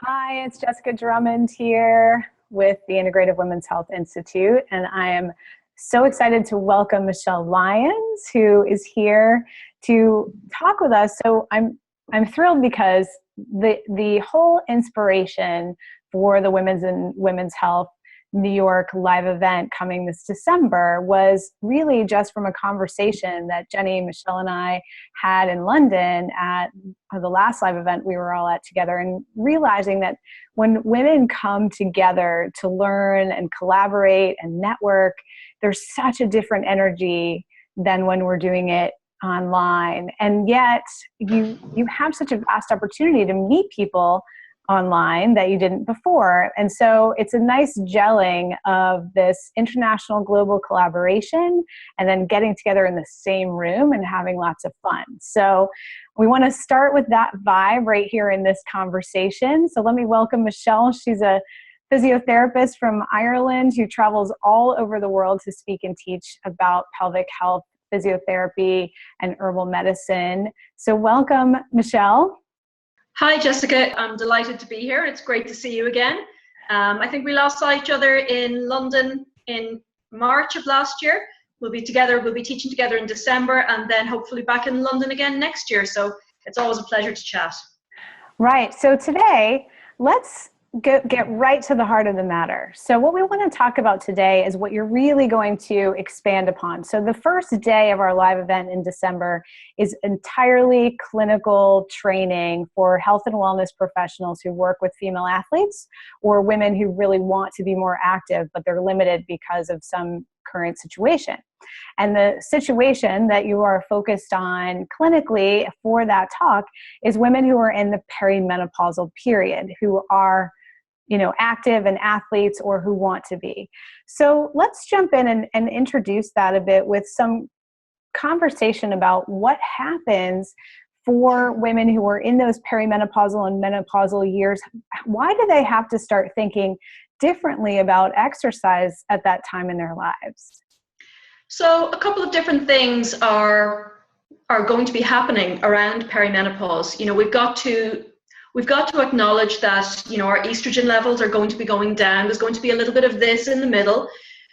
Hi, it's Jessica Drummond here with the Integrative Women's Health Institute, and I am so excited to welcome Michelle Lyons, who is here to talk with us. So I'm thrilled because the whole inspiration for the Women's Health New York live event coming this December was really just from a conversation that Jenny, Michelle, and I had in London at the last live event we were all at together, and realizing that when women come together to learn and collaborate and network, there's such a different energy than when we're doing it online. And yet you have such a vast opportunity to meet people online that you didn't before. And so it's a nice gelling of this international global collaboration and then getting together in the same room and having lots of fun. So we want to start with that vibe right here in this conversation. So let me welcome Michelle. She's a physiotherapist from Ireland who travels all over the world to speak and teach about pelvic health, physiotherapy, and herbal medicine. So welcome, Michelle. Hi, Jessica. I'm delighted to be here. It's great to see you again. I think we last saw each other in London in March of last year. We'll be teaching together in December, and then hopefully back in London again next year. So it's always a pleasure to chat. Right. So today, let's get right to the heart of the matter. So what we want to talk about today is what you're really going to expand upon. So the first day of our live event in December is entirely clinical training for health and wellness professionals who work with female athletes or women who really want to be more active, but they're limited because of some current situation. And the situation that you are focused on clinically for that talk is women who are in the perimenopausal period, who are active and athletes or who want to be. So let's jump in and introduce that a bit with some conversation about what happens for women who are in those perimenopausal and menopausal years. Why do they have to start thinking differently about exercise at that time in their lives? So a couple of different things are going to be happening around perimenopause. We've got to acknowledge that, our estrogen levels are going to be going down. There's going to be a little bit of this in the middle,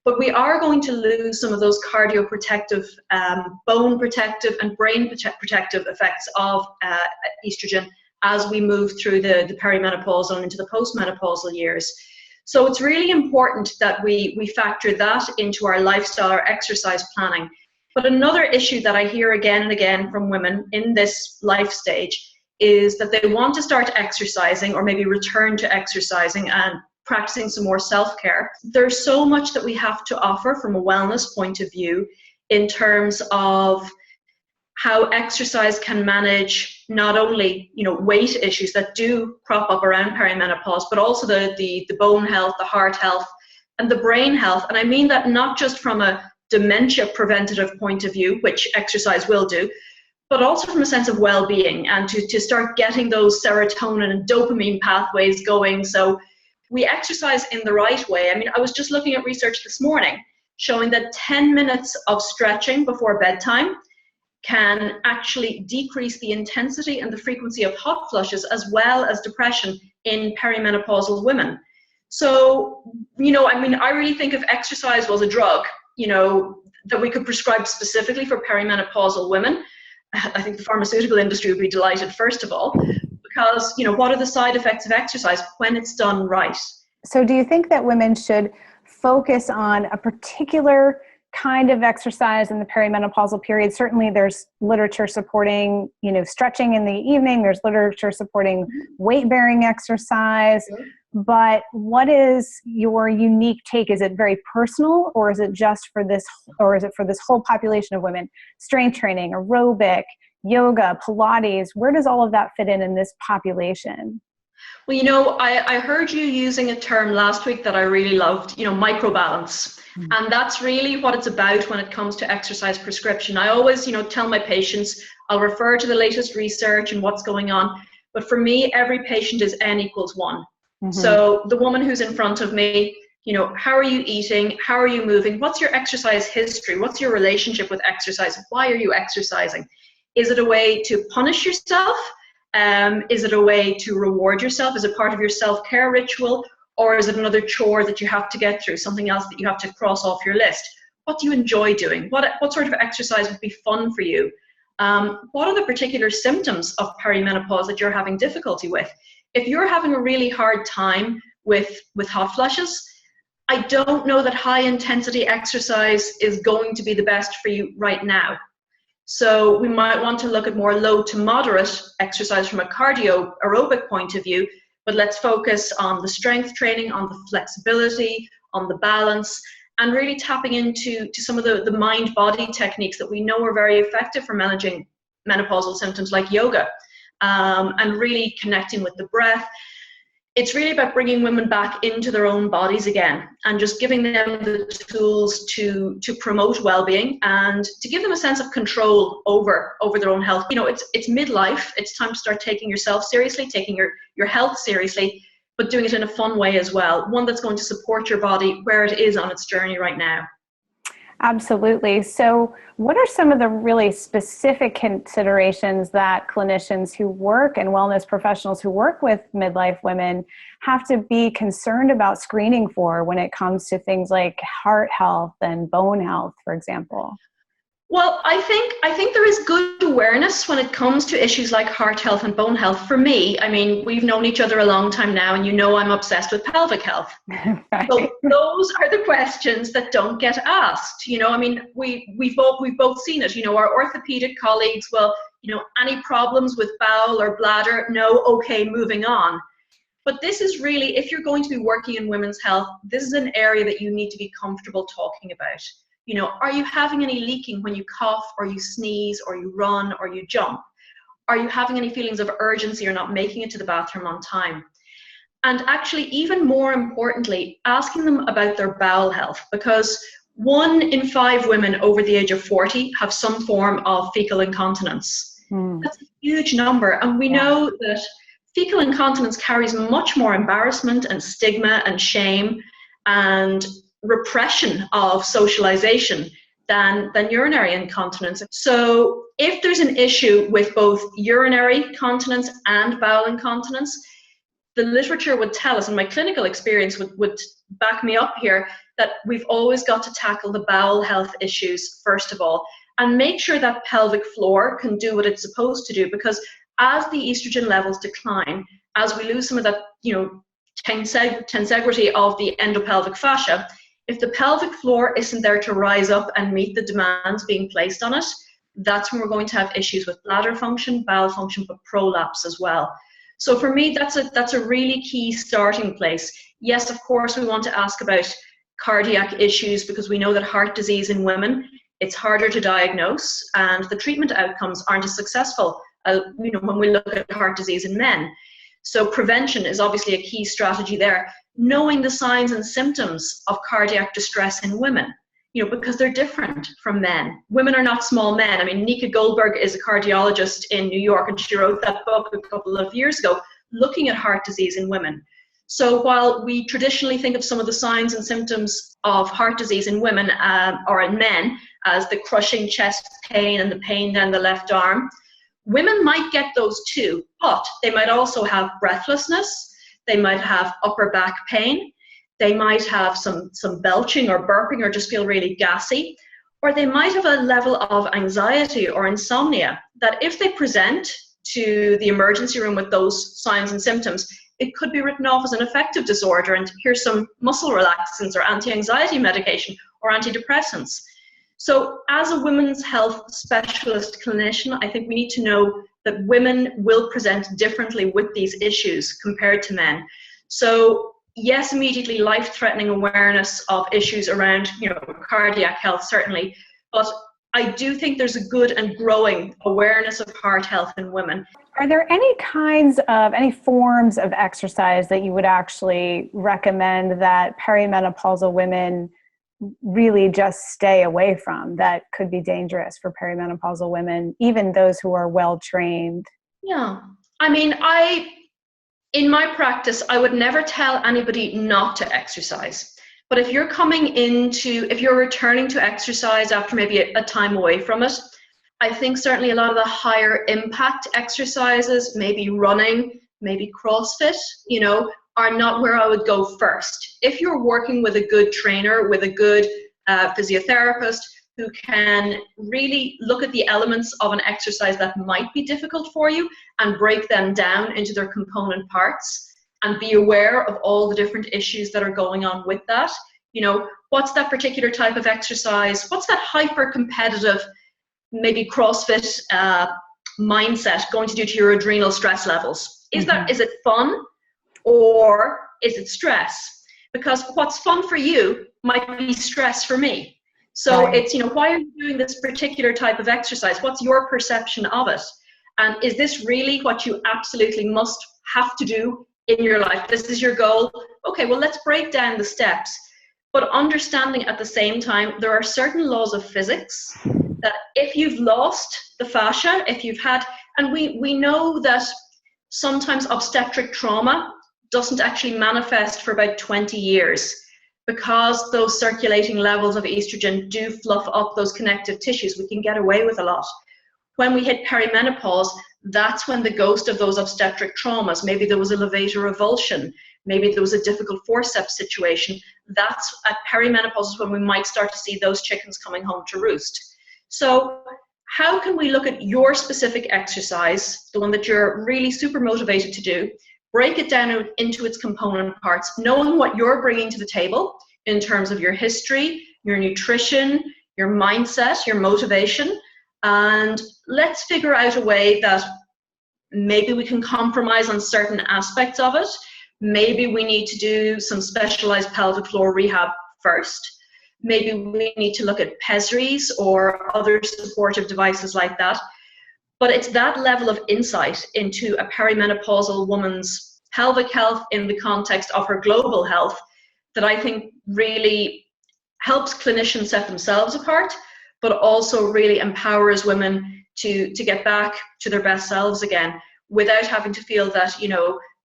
but we are going to lose some of those cardioprotective, bone protective and brain protective effects of estrogen as we move through the perimenopausal and into the postmenopausal years. So it's really important that we factor that into our lifestyle or exercise planning. But another issue that I hear again and again from women in this life stage is that they want to start exercising or maybe return to exercising and practicing some more self-care. There's so much that we have to offer from a wellness point of view in terms of how exercise can manage not only weight issues that do crop up around perimenopause, but also the bone health, the heart health, and the brain health. And I mean that not just from a dementia preventative point of view, which exercise will do, but also from a sense of well-being and to start getting those serotonin and dopamine pathways going. So we exercise in the right way. I mean, I was just looking at research this morning showing that 10 minutes of stretching before bedtime can actually decrease the intensity and the frequency of hot flushes as well as depression in perimenopausal women. So, I really think if exercise was a drug, that we could prescribe specifically for perimenopausal women, I think the pharmaceutical industry would be delighted, first of all, because, what are the side effects of exercise when it's done right? So do you think that women should focus on a particular kind of exercise in the perimenopausal period? Certainly there's literature supporting, stretching in the evening. There's literature supporting weight-bearing exercise. But what is your unique take? Is it very personal, or is it just for this, or is it for this whole population of women? Strength training, aerobic, yoga, Pilates, where does all of that fit in this population? Well, I heard you using a term last week that I really loved, microbalance. And that's really what it's about when it comes to exercise prescription. I always, tell my patients, I'll refer to the latest research and what's going on. But for me, every patient is N equals 1. So the woman who's in front of me, how are you eating? How are you moving? What's your exercise history? What's your relationship with exercise? Why are you exercising? Is it a way to punish yourself? Is it a way to reward yourself? Is it part of your self-care ritual? Or is it another chore that you have to get through, something else that you have to cross off your list? What do you enjoy doing? What sort of exercise would be fun for you? What are the particular symptoms of perimenopause that you're having difficulty with? If you're having a really hard time with hot flushes, I don't know that high intensity exercise is going to be the best for you right now. So we might want to look at more low to moderate exercise from a cardio aerobic point of view, but let's focus on the strength training, on the flexibility, on the balance, and really tapping into some of the mind-body techniques that we know are very effective for managing menopausal symptoms, like yoga, and really connecting with the breath. It's really about bringing women back into their own bodies again and just giving them the tools to promote well-being and to give them a sense of control over their own health. You know, it's midlife. It's time to start taking yourself seriously, taking your health seriously, but doing it in a fun way as well. One that's going to support your body where it is on its journey right now. Absolutely. So what are some of the really specific considerations that clinicians who work and wellness professionals who work with midlife women have to be concerned about screening for when it comes to things like heart health and bone health, for example? Well, I think there is good awareness when it comes to issues like heart health and bone health. For me, I mean, we've known each other a long time now, and you know I'm obsessed with pelvic health. Right. So those are the questions that don't get asked. You know, I mean, we've both seen it. You know, our orthopedic colleagues, well, you know, any problems with bowel or bladder? No, okay, moving on. But this is really, if you're going to be working in women's health, this is an area that you need to be comfortable talking about. You know, are you having any leaking when you cough or you sneeze or you run or you jump? Are you having any feelings of urgency or not making it to the bathroom on time? And actually, even more importantly, asking them about their bowel health, because 1 in 5 women over the age of 40 have some form of fecal incontinence. That's a huge number. And we know that fecal incontinence carries much more embarrassment and stigma and shame and repression of socialization than urinary incontinence. So if there's an issue with both urinary continence and bowel incontinence, the literature would tell us, and my clinical experience would back me up here, that we've always got to tackle the bowel health issues first of all, and make sure that pelvic floor can do what it's supposed to do, because as the estrogen levels decline, as we lose some of that, you know, tensegrity of the endopelvic fascia, if the pelvic floor isn't there to rise up and meet the demands being placed on it, that's when we're going to have issues with bladder function, bowel function, but prolapse as well. So for me, that's a really key starting place. Yes, of course, we want to ask about cardiac issues, because we know that heart disease in women, it's harder to diagnose, and the treatment outcomes aren't as successful, you know, when we look at heart disease in men. So prevention is obviously a key strategy there. Knowing the signs and symptoms of cardiac distress in women, you know, because they're different from men. Women are not small men. I mean, Nika Goldberg is a cardiologist in New York, and she wrote that book a couple of years ago looking at heart disease in women. So while we traditionally think of some of the signs and symptoms of heart disease in women or in men as the crushing chest pain and the pain down the left arm, women might get those too, but they might also have breathlessness. They might have upper back pain. They might have some belching or burping or just feel really gassy. Or they might have a level of anxiety or insomnia that if they present to the emergency room with those signs and symptoms, it could be written off as an affective disorder, and here's some muscle relaxants or anti-anxiety medication or antidepressants. So as a women's health specialist clinician, I think we need to know that women will present differently with these issues compared to men. So yes, immediately life-threatening awareness of issues around, you know, cardiac health, certainly, but I do think there's a good and growing awareness of heart health in women. Are there any forms of exercise that you would actually recommend that perimenopausal women really just stay away from, that could be dangerous for perimenopausal women, even those who are well trained? Yeah, I mean, in my practice, I would never tell anybody not to exercise. But if you're returning to exercise after maybe a time away from it, I think certainly a lot of the higher impact exercises, maybe running, maybe CrossFit, are not where I would go first. If you're working with a good trainer, with a good physiotherapist who can really look at the elements of an exercise that might be difficult for you and break them down into their component parts and be aware of all the different issues that are going on with that. What's that particular type of exercise? What's that hyper competitive, maybe CrossFit mindset going to do to your adrenal stress levels? Is it fun or is it stress? Because what's fun for you might be stress for me. So right. It's, why are you doing this particular type of exercise? What's your perception of it? And is this really what you absolutely must have to do in your life? This is your goal. Okay, well, let's break down the steps. But understanding at the same time, there are certain laws of physics that if you've lost the fascia, if you've had, and we know that sometimes obstetric trauma doesn't actually manifest for about 20 years because those circulating levels of estrogen do fluff up those connective tissues. We can get away with a lot. When we hit perimenopause, that's when the ghost of those obstetric traumas, maybe there was a levator revulsion, maybe there was a difficult forceps situation, that's at perimenopause is when we might start to see those chickens coming home to roost. So how can we look at your specific exercise, the one that you're really super motivated to do, break it down into its component parts, knowing what you're bringing to the table in terms of your history, your nutrition, your mindset, your motivation, and let's figure out a way that maybe we can compromise on certain aspects of it. Maybe we need to do some specialized pelvic floor rehab first. Maybe we need to look at pessaries or other supportive devices like that. But it's that level of insight into a perimenopausal woman's pelvic health in the context of her global health that I think really helps clinicians set themselves apart, but also really empowers women to get back to their best selves again without having to feel that,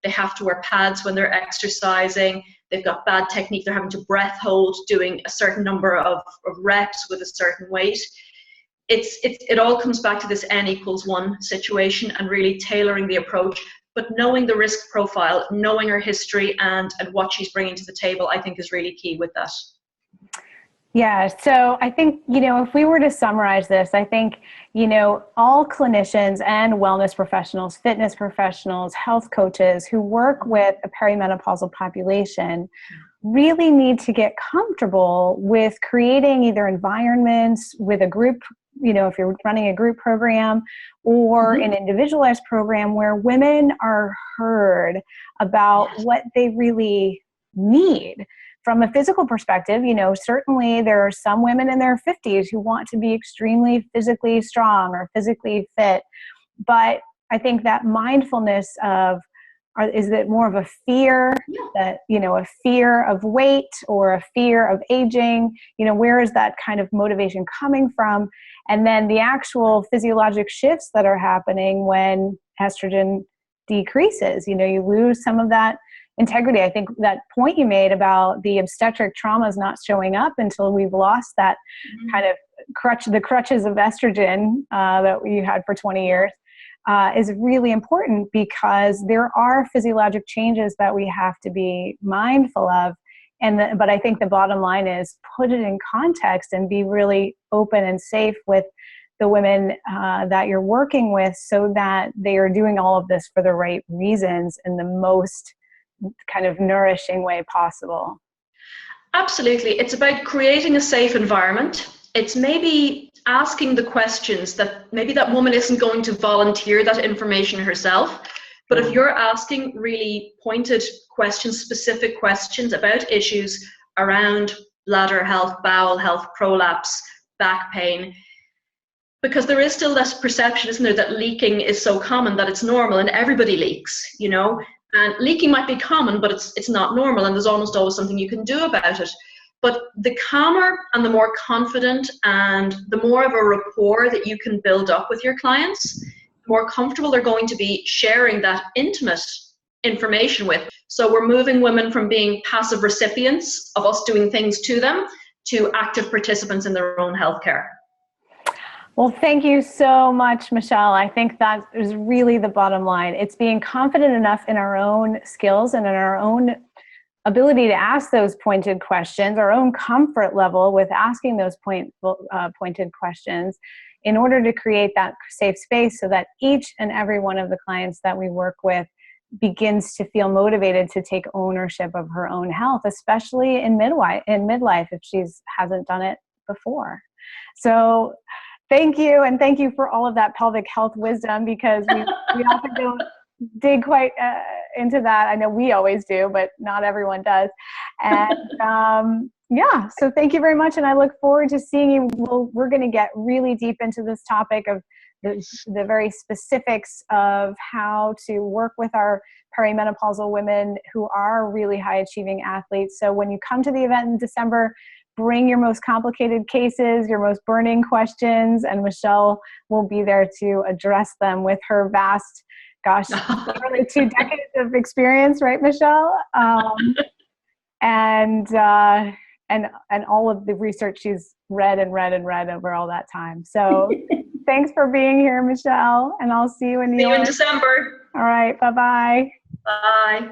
they have to wear pads when they're exercising, they've got bad technique, they're having to breath hold, doing a certain number of reps with a certain weight. It all comes back to this N=1 situation and really tailoring the approach, but knowing the risk profile, knowing her history and what she's bringing to the table, I think is really key with that. Yeah, so I think, if we were to summarize this, I think, all clinicians and wellness professionals, fitness professionals, health coaches who work with a perimenopausal population really need to get comfortable with creating either environments with a group, if you're running a group program or an individualized program where women are heard about what they really need. From a physical perspective, certainly there are some women in their 50s who want to be extremely physically strong or physically fit. But I think that mindfulness of, is it more of a fear that, a fear of weight or a fear of aging? Where is that kind of motivation coming from? And then the actual physiologic shifts that are happening when estrogen decreases, you lose some of that integrity. I think that point you made about the obstetric traumas not showing up until we've lost that kind of the crutches of estrogen that we had for 20 years is really important because there are physiologic changes that we have to be mindful of. But I think the bottom line is put it in context and be really open and safe with the women that you're working with so that they are doing all of this for the right reasons in the most kind of nourishing way possible. Absolutely. It's about creating a safe environment. It's maybe asking the questions that maybe that woman isn't going to volunteer that information herself. But if you're asking really pointed questions, specific questions about issues around bladder health, bowel health, prolapse, back pain, because there is still this perception, isn't there, that leaking is so common that it's normal and everybody leaks, And leaking might be common, but it's not normal, and there's almost always something you can do about it. But the calmer and the more confident and the more of a rapport that you can build up with your clients, the more comfortable they're going to be sharing that intimate information with. So we're moving women from being passive recipients of us doing things to them to active participants in their own healthcare. Well, thank you so much, Michelle. I think that is really the bottom line. It's being confident enough in our own skills and in our own ability to ask those pointed questions, our own comfort level with asking those pointed questions in order to create that safe space so that each and every one of the clients that we work with begins to feel motivated to take ownership of her own health, especially in midlife if she hasn't done it before. So thank you, and thank you for all of that pelvic health wisdom, because we often don't dig quite into that. I know we always do, but not everyone does. And yeah, so thank you very much, and I look forward to seeing you. We're going to get really deep into this topic of the very specifics of how to work with our perimenopausal women who are really high achieving athletes. So when you come to the event in December, bring your most complicated cases, your most burning questions, and Michelle will be there to address them with her vast, nearly 2 decades of experience, right, Michelle? And all of the research she's read over all that time. So thanks for being here, Michelle, and I'll see you in New York. See you in December. All right, bye-bye. Bye.